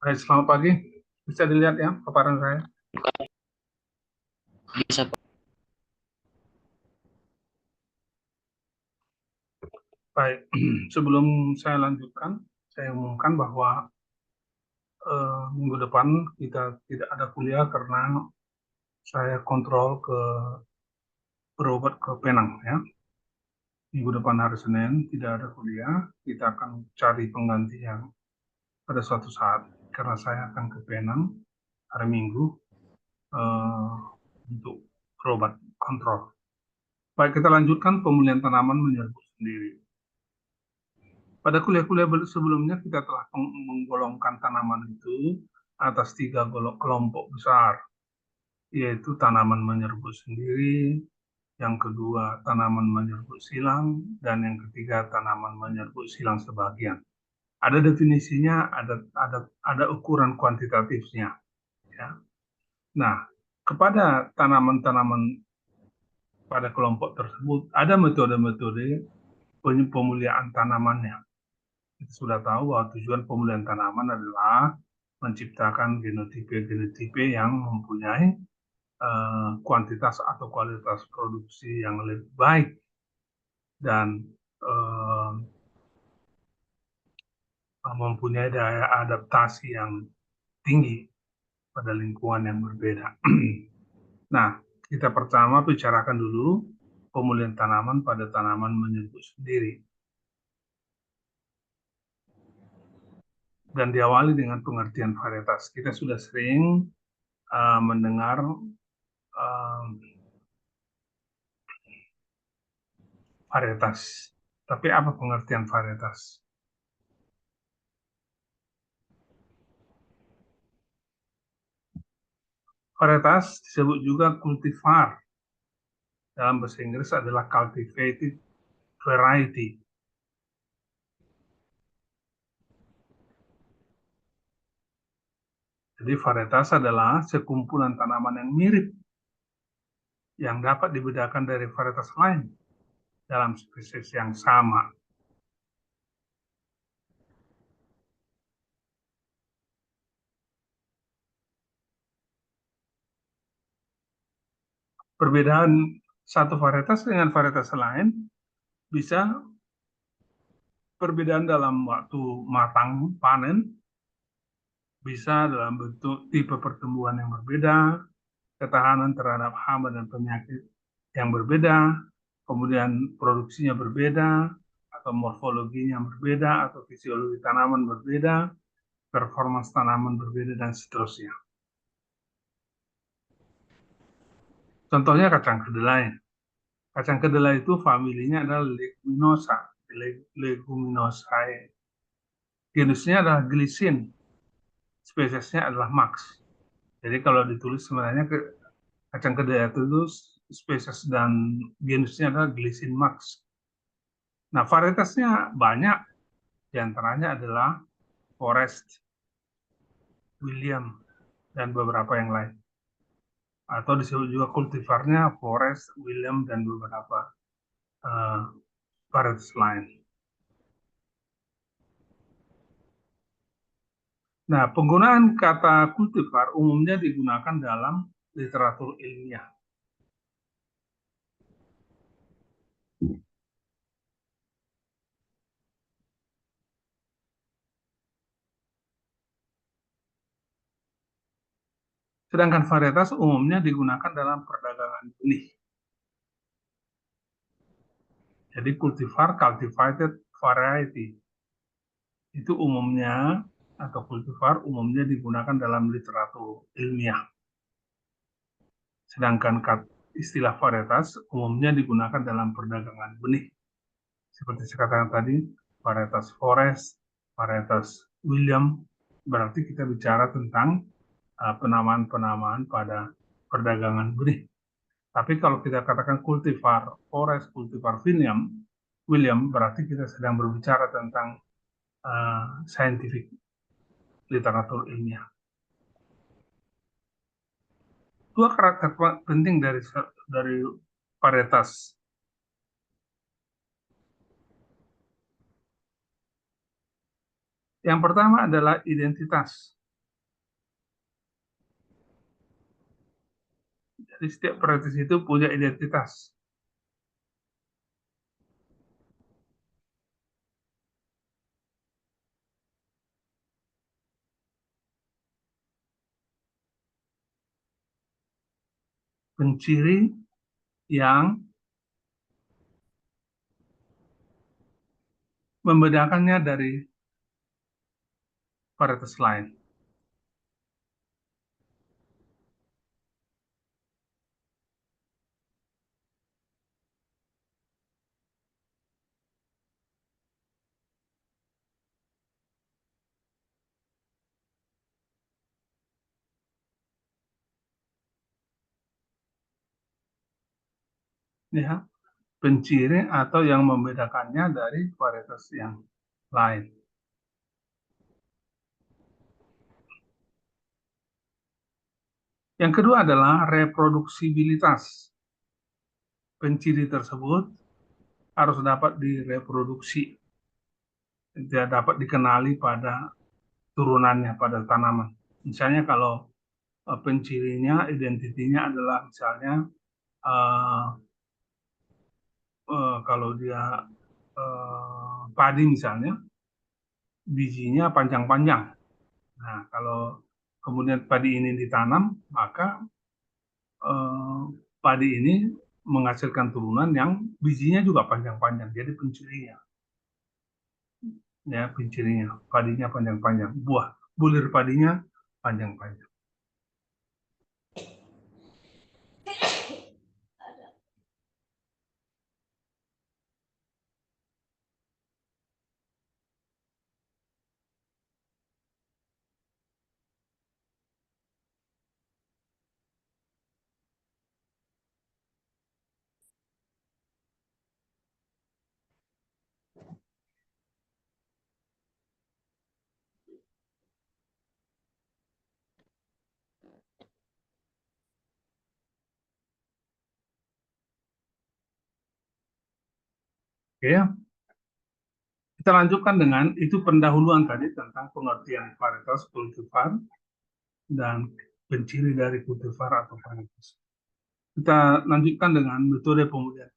Hai, selamat pagi. Bisa dilihat ya paparan saya? Bisa Pak. Baik, sebelum saya lanjutkan, saya umumkan bahwa minggu depan kita tidak ada kuliah karena saya kontrol berobat ke Penang ya. Minggu depan hari Senin tidak ada kuliah, kita akan cari pengganti yang pada suatu saat karena saya akan ke Penang hari Minggu eh, untuk berobat kontrol. Baik, kita lanjutkan pemulihan tanaman menyerbu sendiri. Pada kuliah-kuliah sebelumnya kita telah menggolongkan tanaman itu atas tiga kelompok besar, yaitu tanaman menyerbu sendiri, yang kedua tanaman menyerbu silang, dan yang ketiga tanaman menyerbu silang sebagian. Ada definisinya, ada ukuran kuantitatifnya. Ya. Nah, kepada tanaman-tanaman pada kelompok tersebut ada metode-metode pemulihan tanamannya. Kita sudah tahu bahwa tujuan pemulihan tanaman adalah menciptakan genotipe-genotipe yang mempunyai kuantitas atau kualitas produksi yang lebih baik dan eh, mempunyai daya adaptasi yang tinggi pada lingkungan yang berbeda. Nah, kita pertama bicarakan dulu pemulihan tanaman pada tanaman menyerbu sendiri. Dan diawali dengan pengertian varietas. Kita sudah sering mendengar uh, varietas. Tapi apa pengertian varietas? Varietas disebut juga cultivar. Dalam bahasa Inggris adalah cultivated variety. Jadi varietas adalah sekumpulan tanaman yang mirip yang dapat dibedakan dari varietas lain dalam spesies yang sama. Perbedaan satu varietas dengan varietas lain bisa perbedaan dalam waktu matang panen, bisa dalam bentuk tipe pertumbuhan yang berbeda, ketahanan terhadap hama dan penyakit yang berbeda, kemudian produksinya berbeda, atau morfologinya berbeda, atau fisiologi tanaman berbeda, performance tanaman berbeda, dan seterusnya. Contohnya kacang kedelai. Kacang kedelai itu familinya adalah Leguminosa, Leguminosae. Genusnya adalah Glycine, spesiesnya adalah Max. Jadi kalau ditulis sebenarnya kacang kedelai itu spesies dan genusnya adalah Glycine Max. Nah, varietasnya banyak, di antaranya adalah Forest, William, dan beberapa yang lain. Atau disebut juga kultivarnya Forest, William, dan beberapa uh, varietas lain. Nah, penggunaan kata kultivar umumnya digunakan dalam literatur ilmiah. Sedangkan varietas umumnya digunakan dalam perdagangan benih. Jadi kultivar, cultivated variety, itu umumnya atau kultivar umumnya digunakan dalam literatur ilmiah. Sedangkan istilah varietas umumnya digunakan dalam perdagangan benih. Seperti saya katakan tadi, varietas Forest, varietas William, berarti kita bicara tentang penamaan-penamaan pada perdagangan benih. Tapi kalau kita katakan kultivar Forest, kultivar William, berarti kita sedang berbicara tentang scientific literatur ilmiah. Dua karakter penting dari varietas. Yang pertama adalah identitas. Jadi setiap varietas itu punya identitas. Penciri yang membedakannya dari varietas lain. Ya, penciri atau yang membedakannya dari varietas yang lain. Yang kedua adalah reproduksibilitas. Penciri tersebut harus dapat direproduksi, tidak dapat dikenali pada turunannya, pada tanaman. Misalnya kalau pencirinya, identitinya adalah misalnya uh, kalau dia padi misalnya, bijinya panjang-panjang. Nah, kalau kemudian padi ini ditanam, maka eh, padi ini menghasilkan turunan yang bijinya juga panjang-panjang. Jadi pencirinya, ya pencirinya, padinya panjang-panjang, bulir padinya panjang-panjang. Oke, ya. Kita lanjutkan dengan itu pendahuluan tadi tentang pengertian varietas kultivar dan penciri dari kultivar atau varietas. Kita lanjutkan dengan metode pemulihan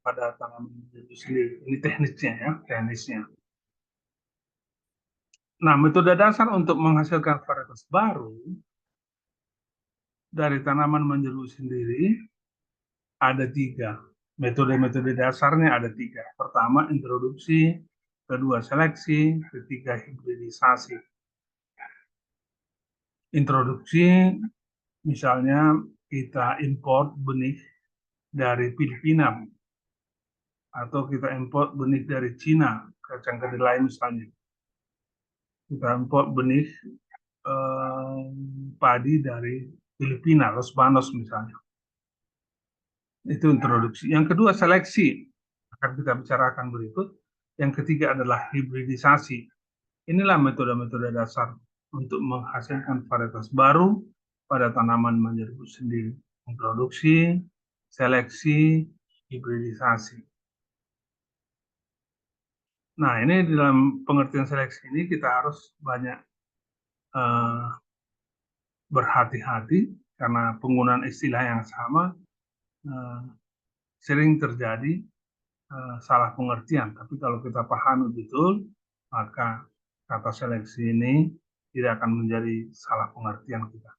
pada tanaman itu sendiri. Ini teknisnya ya, teknisnya. Nah, metode dasar untuk menghasilkan varietas baru dari tanaman menjeru sendiri ada tiga. Metode-metode dasarnya ada tiga. Pertama, introduksi. Kedua, seleksi. Ketiga, hibridisasi. Introduksi, misalnya kita import benih dari Filipina atau kita import benih dari Cina, kacang kedelai misalnya. Kita import benih padi dari Filipina, Los Banos misalnya. Itu introduksi. Yang kedua, seleksi. Akan kita bicarakan berikut. Yang ketiga adalah hibridisasi. Inilah metode-metode dasar untuk menghasilkan varietas baru pada tanaman menyerbuk sendiri. Introduksi, seleksi, hibridisasi. Nah, ini dalam pengertian seleksi ini kita harus banyak berhati-hati karena penggunaan istilah yang sama uh, sering terjadi salah pengertian. Tapi kalau kita pahami betul, maka kata seleksi ini tidak akan menjadi salah pengertian kita.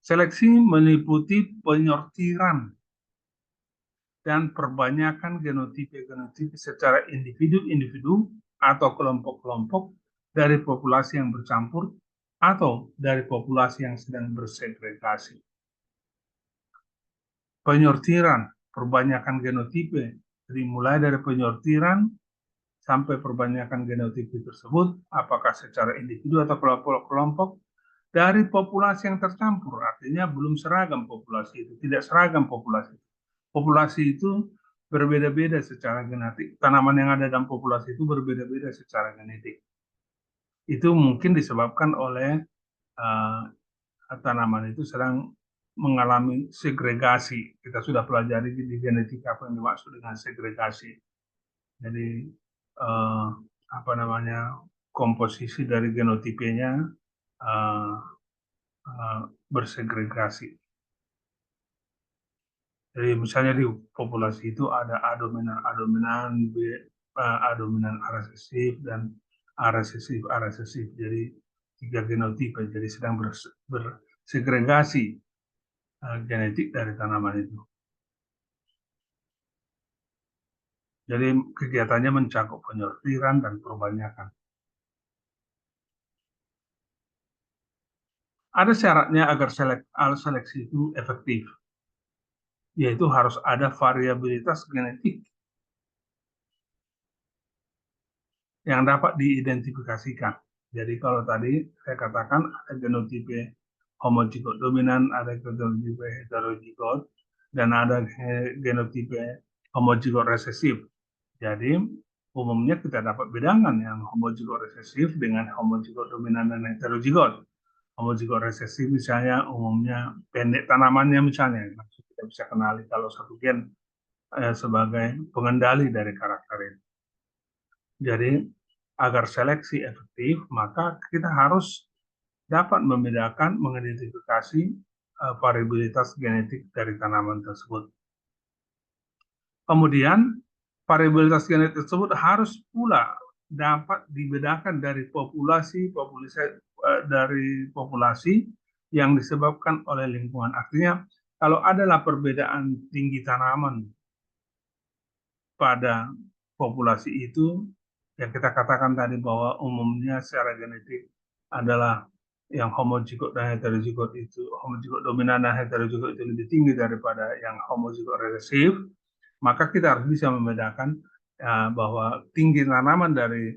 Seleksi meliputi penyortiran dan perbanyakan genotipe-genotipe secara individu-individu atau kelompok-kelompok dari populasi yang bercampur atau dari populasi yang sedang bersegregasi. Penyortiran, perbanyakan genotipe, dimulai dari penyortiran sampai perbanyakan genotipe tersebut, apakah secara individu atau kelompok-kelompok, dari populasi yang tercampur, artinya belum seragam populasi itu, tidak seragam populasi. Populasi itu berbeda-beda secara genetik. Tanaman yang ada dalam populasi itu berbeda-beda secara genetik. Itu mungkin disebabkan oleh uh, tanaman itu sedang mengalami segregasi. Kita sudah pelajari di genetika apa yang dimaksud dengan segregasi. Jadi uh, apa namanya komposisi dari genotipenya uh, bersegregasi. Jadi misalnya di populasi itu ada A dominan, A dominan, A dominan, A resesif, dan A resesif, A resesif. Jadi 3 genotipe. Jadi sedang bersegregasi genetik dari tanaman itu. Jadi kegiatannya mencakup penyortiran dan perbanyakan. Ada syaratnya agar seleksi itu efektif, yaitu harus ada variabilitas genetik yang dapat diidentifikasikan. Jadi kalau tadi saya katakan ada genotipe homozigot dominan, ada genotipe heterozigot, dan ada genotipe homozigot resesif. Jadi umumnya kita dapat bedakan yang homozigot resesif dengan homozigot dominan dan heterozigot. Homozigot resesif misalnya umumnya pendek tanamannya misalnya, kita bisa kenali kalau satu gen sebagai pengendali dari karakter ini. Jadi agar seleksi efektif, maka kita harus dapat membedakan, mengidentifikasi variabilitas genetik dari tanaman tersebut. Kemudian variabilitas genetik tersebut harus pula dapat dibedakan dari populasi yang disebabkan oleh lingkungan. Artinya kalau adalah perbedaan tinggi tanaman pada populasi itu, yang kita katakan tadi bahwa umumnya secara genetik adalah yang homozigot dan heterozigot itu, homozigot dominan dan heterozigot itu lebih tinggi daripada yang homozigot resesif, maka kita harus bisa membedakan bahwa tinggi tanaman dari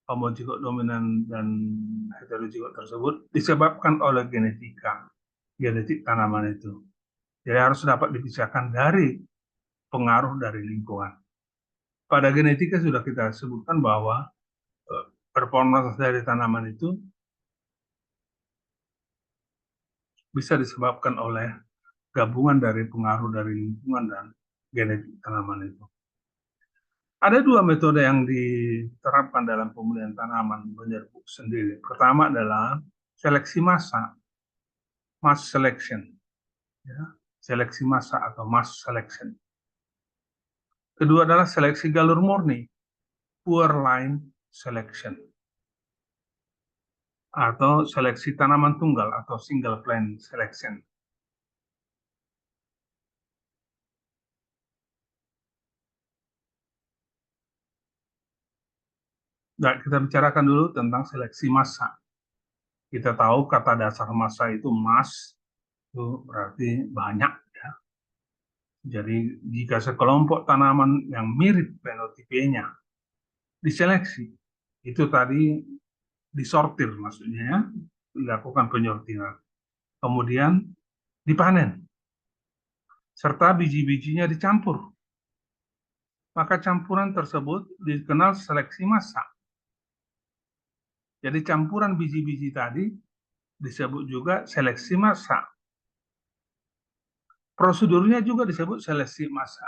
homozigot dominan dan heterozigot tersebut disebabkan oleh genetik tanaman itu. Jadi harus dapat dipisahkan dari pengaruh dari lingkungan. Pada genetika sudah kita sebutkan bahwa performance dari tanaman itu bisa disebabkan oleh gabungan dari pengaruh dari lingkungan dan genetik tanaman itu. Ada dua metode yang diterapkan dalam pemulihan tanaman menyerbuk sendiri. Pertama adalah seleksi massa, mass selection, ya, seleksi massa atau mass selection. Kedua adalah seleksi galur murni, pure line selection, atau seleksi tanaman tunggal atau single plant selection. Nah, kita bicarakan dulu tentang seleksi massa. Kita tahu kata dasar massa itu mass, itu berarti banyak. Ya. Jadi jika sekelompok tanaman yang mirip fenotipenya diseleksi, itu tadi disortir maksudnya ya, dilakukan penyortiran. Kemudian dipanen, serta biji-bijinya dicampur. Maka campuran tersebut dikenal seleksi massa. Jadi campuran biji-biji tadi disebut juga seleksi massa. Prosedurnya juga disebut seleksi massa.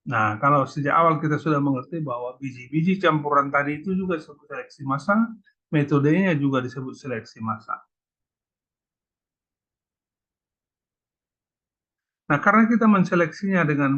Nah, kalau sejak awal kita sudah mengerti bahwa biji-biji campuran tadi itu juga disebut seleksi massa, metodenya juga disebut seleksi massa. Nah, karena kita menseleksinya dengan